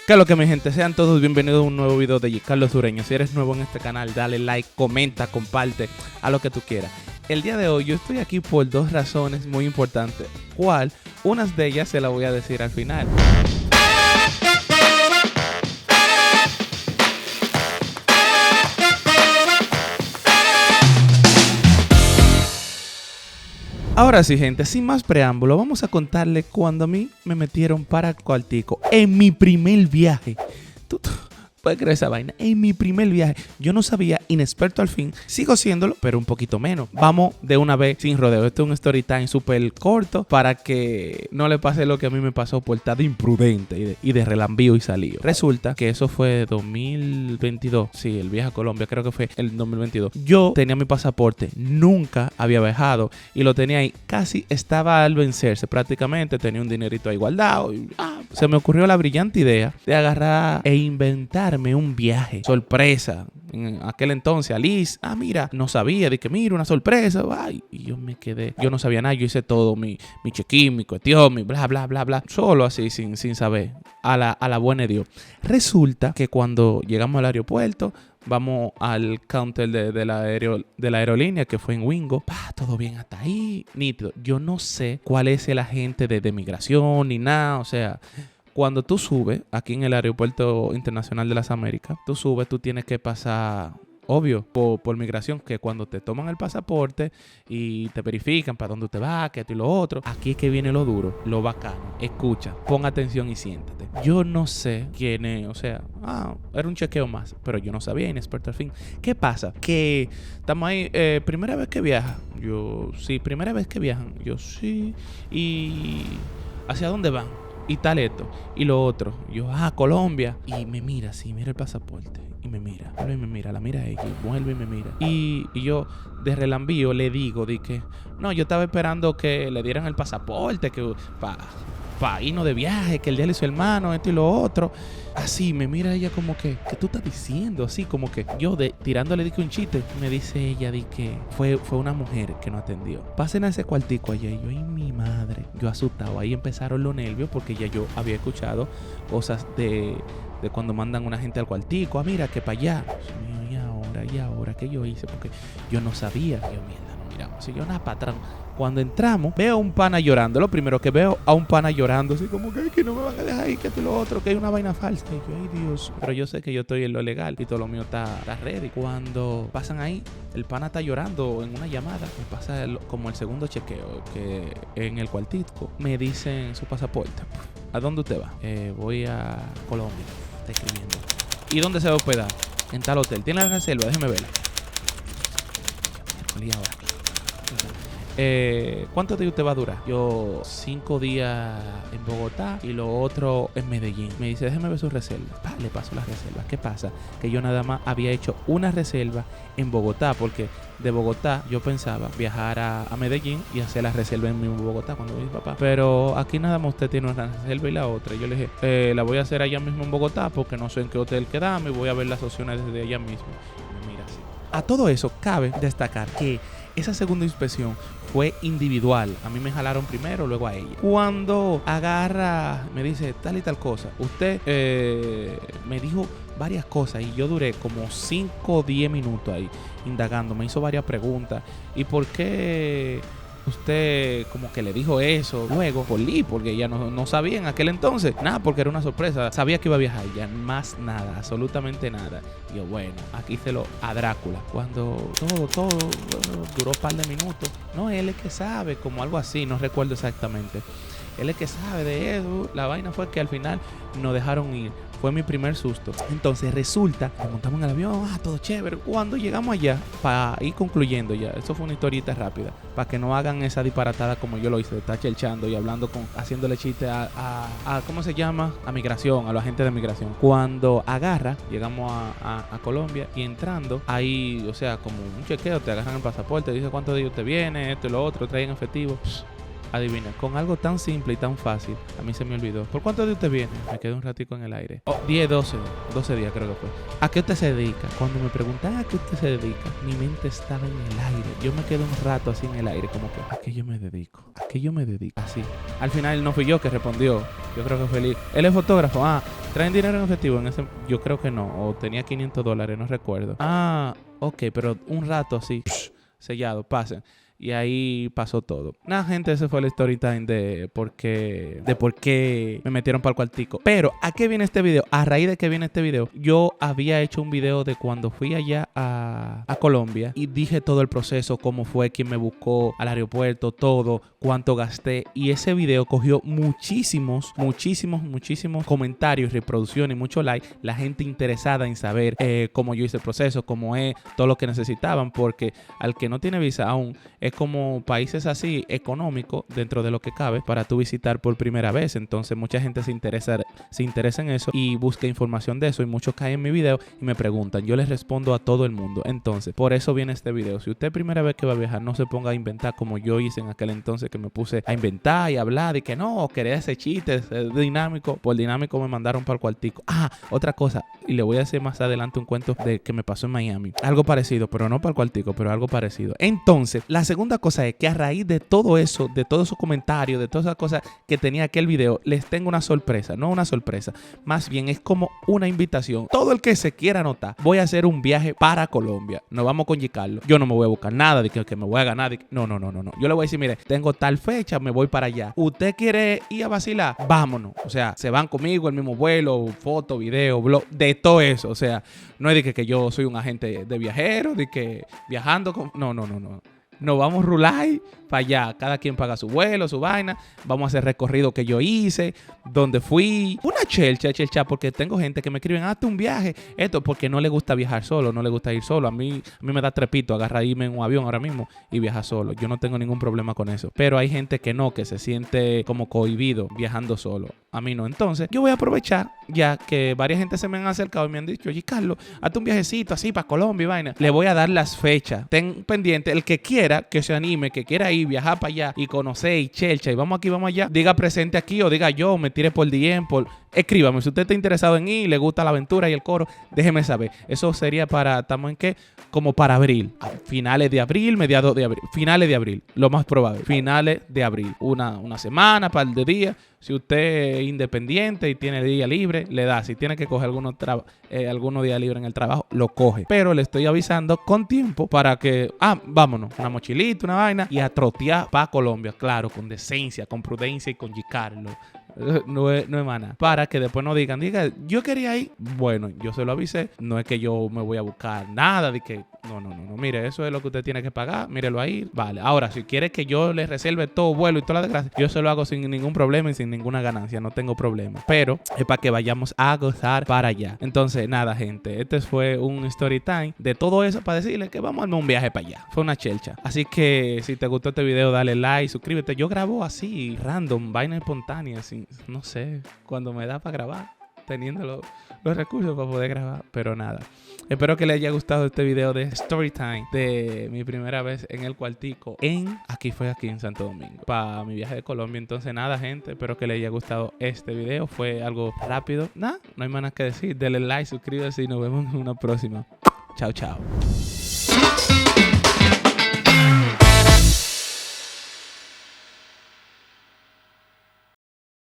¿Qué es lo que, mi gente? Sean todos bienvenidos a un nuevo video de Giancarlo Sureño. Si eres nuevo en este canal, dale like, comenta, comparte, a lo que tú quieras. El día de hoy yo estoy aquí por dos razones muy importantes. ¿Cuál? Unas de ellas se las voy a decir al final. Ahora sí, gente, sin más preámbulo, vamos a contarle cuando a mí me metieron para el cuartico en mi primer viaje. ¿Tú puedes creer esa vaina? En mi primer viaje. Yo no sabía, inexperto al fin. Sigo siéndolo, pero un poquito menos. Vamos de una vez sin rodeo. Esto es un story time súper corto para que no le pase lo que a mí me pasó por estar de imprudente y de relambío y salido. Resulta que eso fue 2022. Sí, el viaje a Colombia creo que fue el 2022. Yo tenía mi pasaporte, nunca había viajado y lo tenía ahí. Casi estaba al vencerse prácticamente. Tenía un dinerito ahí guardado. Y, se me ocurrió la brillante idea de agarrar e inventarme un viaje sorpresa. En aquel entonces, Alice, mira, no sabía, de que mira, una sorpresa, ay, y yo me quedé, yo no sabía nada, yo hice todo, mi check-in, mi cuestión, mi bla, bla, bla, bla, solo así, sin saber, a la buena de Dios. Resulta que cuando llegamos al aeropuerto, vamos al counter de la aerolínea, que fue en Wingo, todo bien hasta ahí, nítido. Yo no sé cuál es el agente de migración ni nada, o sea... Cuando tú subes, aquí en el Aeropuerto Internacional de las Américas, tú tienes que pasar, obvio, por migración, que cuando te toman el pasaporte y te verifican para dónde te vas, que esto y lo otro, aquí es que viene lo duro, lo bacano. Escucha, pon atención y siéntate. Yo no sé quién es, o sea, era un chequeo más, pero yo no sabía, inexperto al fin. ¿Qué pasa? Que estamos ahí, primera vez que viaja. Yo, sí, primera vez que viajan. Yo, sí. ¿Y hacia dónde van? Y tal esto, y lo otro. Yo, Colombia. Y me mira, sí, mira el pasaporte. Y me mira, la mira ella, y vuelve y me mira. Y yo, de relambío, le digo, no, yo estaba esperando que le dieran el pasaporte, que para irnos de viaje, que el día de su hermano, esto y lo otro. Así, me mira ella como que, ¿qué tú estás diciendo? Así como que yo tirándole un chiste. Me dice ella que fue una mujer que no atendió. Pasen a ese cuartico allá. Y yo, ay, mi madre. Yo asustado. Ahí empezaron los nervios porque ya yo había escuchado cosas de cuando mandan una gente al cuartico. Mira, que para allá. Dios mío, ¿y ahora qué yo hice? Porque yo no sabía. Yo, mierda, no miramos. Así yo, nada, para atrás. Cuando entramos, veo a un pana llorando. Lo primero que veo a un pana llorando, así como que no me van a dejar ahí, que esto y lo otro, que hay una vaina falsa. Y yo, ay Dios. Pero yo sé que yo estoy en lo legal y todo lo mío está ready. Cuando pasan ahí, el pana está llorando en una llamada. Me pasa como el segundo chequeo, que en el cuartico me dicen su pasaporte. ¿A dónde usted va? Voy a Colombia. Está escribiendo. ¿Y dónde se va a hospedar? En tal hotel. ¿Tiene la reserva? Déjeme verla. Y ahora. ¿Cuántos días usted va a durar? Yo 5 días en Bogotá y lo otro en Medellín. Me dice, déjeme ver su reserva. Le paso las reservas. ¿Qué pasa? Que yo nada más había hecho una reserva en Bogotá, porque de Bogotá yo pensaba viajar a Medellín y hacer la reserva en mismo Bogotá cuando vi a mi papá. Pero aquí nada más usted tiene una reserva y la otra. Yo le dije, la voy a hacer allá mismo en Bogotá porque no sé en qué hotel quedarme y voy a ver las opciones desde allá mismo. Y mira así. A todo eso cabe destacar que esa segunda inspección fue individual. A mí me jalaron primero, luego a ella. Cuando agarra, me dice tal y tal cosa. Usted me dijo varias cosas y yo duré como 5 o 10 minutos ahí indagando. Me hizo varias preguntas. ¿Y por qué usted como que le dijo eso? Luego, porque ella no sabía en aquel entonces nada, porque era una sorpresa. Sabía que iba a viajar, ya más nada, absolutamente nada. Y yo, bueno, aquí se lo a Drácula. Cuando todo duró un par de minutos. No, él es que sabe, como algo así, no recuerdo exactamente. Él es que sabe de eso. La vaina fue que al final nos dejaron ir. Fue mi primer susto. Entonces resulta que montamos en el avión, todo chévere. Cuando llegamos allá, para ir concluyendo ya, eso fue una historieta rápida, para que no hagan esa disparatada como yo lo hice, de estar chelchando y haciéndole chiste a ¿cómo se llama? A migración, a los agentes de migración. Cuando llegamos a Colombia y entrando, ahí, o sea, como un chequeo, te agarran el pasaporte, te dice cuántos días te viene, esto y lo otro, traen efectivo. Adivina, con algo tan simple y tan fácil, a mí se me olvidó. ¿Por cuántos días usted viene? Me quedé un ratico en el aire. 10, 12 días creo que fue. ¿A qué usted se dedica? Cuando me preguntan a qué usted se dedica, mi mente estaba en el aire. Yo me quedé un rato así en el aire, como que, ¿a qué yo me dedico? ¿A qué yo me dedico? Así. Al final no fui yo que respondió. Yo creo que fue él. Él es fotógrafo. ¿Traen dinero en efectivo? Yo creo que no. O tenía $500, no recuerdo. Ah, ok, pero un rato así, sellado, pasen. Y ahí pasó todo. Nada, gente, ese fue el story time de por qué me metieron para el cuartico. Pero, ¿a qué viene este video? A raíz de que viene este video, yo había hecho un video de cuando fui allá a Colombia y dije todo el proceso, cómo fue, quién me buscó al aeropuerto, todo, cuánto gasté. Y ese video cogió muchísimos comentarios, reproducciones y mucho like. La gente interesada en saber cómo yo hice el proceso, cómo es, todo lo que necesitaban. Porque al que no tiene visa aún, es como países así económicos dentro de lo que cabe para tú visitar por primera vez. Entonces mucha gente se interesa en eso y busca información de eso, y muchos caen en mi video y me preguntan. Yo les respondo a todo el mundo. Entonces por eso viene este video. Si usted es primera vez que va a viajar, no se ponga a inventar como yo hice en aquel entonces, que me puse a inventar y hablar y que no, quería ese chiste, ese dinámico. Por dinámico me mandaron para el cuartico. Ah, otra cosa, y le voy a hacer más adelante un cuento de que me pasó en Miami. Algo parecido, pero no para el cuartico, pero algo parecido. Entonces, la segunda cosa es que a raíz de todo eso, de todos esos comentarios, de todas esas cosas que tenía aquel video, les tengo una sorpresa. No una sorpresa, más bien es como una invitación. Todo el que se quiera anotar, voy a hacer un viaje para Colombia. Nos vamos con Giancarlo. Yo no me voy a buscar nada de que me voy a ganar. No. Yo le voy a decir, mire, tengo tal fecha, me voy para allá. ¿Usted quiere ir a vacilar? Vámonos. O sea, se van conmigo, el mismo vuelo, foto, video, blog, de todo eso. O sea, no es de que yo soy un agente de viajeros, de que viajando con... No. Nos vamos a rular para allá. Cada quien paga su vuelo, su vaina. Vamos a hacer recorrido que yo hice, donde fui. Una chelcha, porque tengo gente que me escriben, hazte un viaje. Esto porque no le gusta viajar solo, no le gusta ir solo. A mí me da trepito agarrar irme en un avión ahora mismo y viajar solo. Yo no tengo ningún problema con eso. Pero hay gente que no, que se siente como cohibido viajando solo. A mí no. Entonces, yo voy a aprovechar, ya que varias gente se me han acercado y me han dicho, oye, Carlos, hazte un viajecito así para Colombia y vaina. Le voy a dar las fechas. Ten pendiente, el que quiera, que se anime, que quiera ir, viajar para allá y conocer y chelcha y vamos aquí, vamos allá, diga presente aquí o diga yo, me tire por DM, escríbame. Si usted está interesado en ir, le gusta la aventura y el coro, déjeme saber. Eso sería para, ¿estamos en qué? Como para abril. Finales de abril, mediados de abril. Finales de abril, lo más probable. Finales de abril. Una semana, par de días. Si usted es independiente y tiene día libre, le da. Si tiene que coger algunos días libres en el trabajo, lo coge. Pero le estoy avisando con tiempo para que, vámonos, una mochilita, una vaina y a trotear para Colombia. Claro, con decencia, con prudencia y con Giancarlo. No es más nada. Para que después no diga, yo quería ir. Bueno, yo se lo avisé. No es que yo me voy a buscar nada de que... No. Mire, eso es lo que usted tiene que pagar. Mírelo ahí. Vale. Ahora, si quiere que yo le reserve todo vuelo y toda la desgracia, yo se lo hago sin ningún problema y sin ninguna ganancia. No tengo problema. Pero es para que vayamos a gozar para allá. Entonces, nada, gente. Este fue un story time de todo eso para decirle que vamos a armar un viaje para allá. Fue una chelcha. Así que si te gustó este video, dale like, suscríbete. Yo grabo así, random, vaina espontánea, así. No sé, cuando me da para grabar, teniendo los recursos para poder grabar, pero nada. Espero que les haya gustado este video de Storytime de mi primera vez en el cuartico aquí en Santo Domingo para mi viaje de Colombia. Entonces nada, gente, espero que les haya gustado este video. Fue algo rápido. No hay más nada que decir. Denle like, suscríbase y nos vemos en una próxima. Chao.